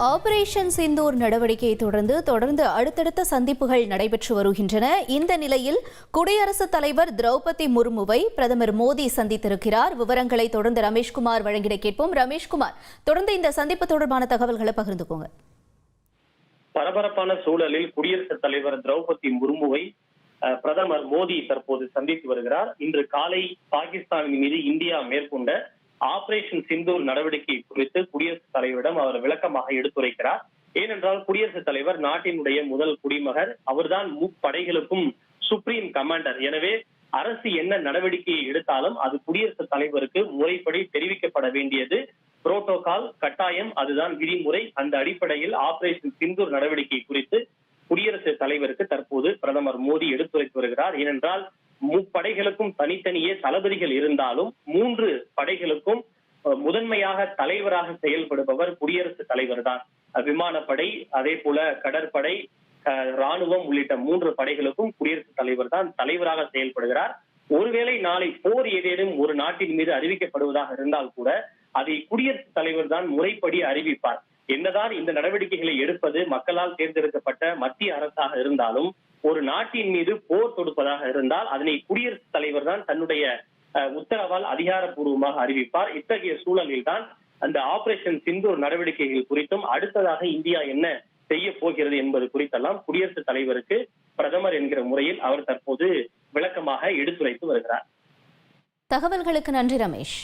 Operation Sindoor நடவடிக்கையை தொடர்ந்து அடுத்தடுத்த சந்திப்புகள் நடைபெற்று வருகின்றன. இந்த நிலையில் குடியரசுத் தலைவர் திரௌபதி முர்முவை பிரதமர் மோடி சந்தித்திருக்கிறார். விவரங்களை தொடர்ந்து ரமேஷ்குமார் வழங்கிட கேட்போம். ரமேஷ்குமார், தொடர்ந்து இந்த சந்திப்பு தொடர்பான தகவல்களை பகிர்ந்துக்கோங்க. பரபரப்பான சூழலில் குடியரசுத் தலைவர் திரௌபதி முர்முவை பிரதமர் மோடி தற்போது சந்தித்து வருகிறார். இன்று காலை பாகிஸ்தானின் மீது இந்தியா மேற்கொண்ட ஆபரேஷன் சிந்தூர் நடவடிக்கை குறித்து குடியரசுத் தலைவரிடம் அவர் விளக்கமாக எடுத்துரைக்கிறார். ஏனென்றால் குடியரசுத் தலைவர் நாட்டினுடைய முதல் குடிமகர், அவர்தான் முப்படைகளுக்கும் சுப்ரீம் கமாண்டர். எனவே அரசு என்ன நடவடிக்கையை எடுத்தாலும் அது குடியரசுத் தலைவருக்கு முறைப்படி தெரிவிக்கப்பட வேண்டியது புரோட்டோகால், கட்டாயம், அதுதான் விதிமுறை. அந்த அடிப்படையில் ஆபரேஷன் சிந்தூர் நடவடிக்கை குறித்து குடியரசுத் தலைவருக்கு தற்போது பிரதமர் மோடி எடுத்துரைத்து வருகிறார். ஏனென்றால் முப்படைகளுக்கும் தனித்தனியே தளபதிகள் இருந்தாலும் 3 படைகளுக்கும் முதன்மையாக தலைவராக செயல்படுபவர் குடியரசுத் தலைவர் தான். விமானப்படை, அதே போல கடற்படை, ராணுவம் உள்ளிட்ட 3 படைகளுக்கும் குடியரசுத் தலைவர் தான் தலைவராக செயல்படுகிறார். ஒருவேளை நாளை போர் ஏதேனும் ஒரு நாட்டின் மீது அறிவிக்கப்படுவதாக இருந்தால் கூட அதை குடியரசுத் தலைவர் தான் முறைப்படி அறிவிப்பார். என்னதான் இந்த நடவடிக்கைகளை எடுப்பது மக்களால் தேர்ந்தெடுக்கப்பட்ட மத்திய அரசாக இருந்தாலும் ஒரு நாட்டின் மீது போர் தொடுப்பதாக இருந்தால் அதனை குடியரசுத் தலைவர் தான் தன்னுடைய உத்தரவால் அதிகாரப்பூர்வமாக அறிவிப்பார். இத்தகைய சூழலில் தான் அந்த ஆபரேஷன் சிந்தூர் நடவடிக்கைகள் குறித்தும் அடுத்ததாக இந்தியா என்ன செய்ய போகிறது என்பது குறித்தெல்லாம் குடியரசுத் தலைவருக்கு பிரதமர் என்கிற முறையில் அவர் தற்போது விளக்கமாக எடுத்துரைத்து வருகிறார். தகவல்களுக்கு நன்றி ரமேஷ்.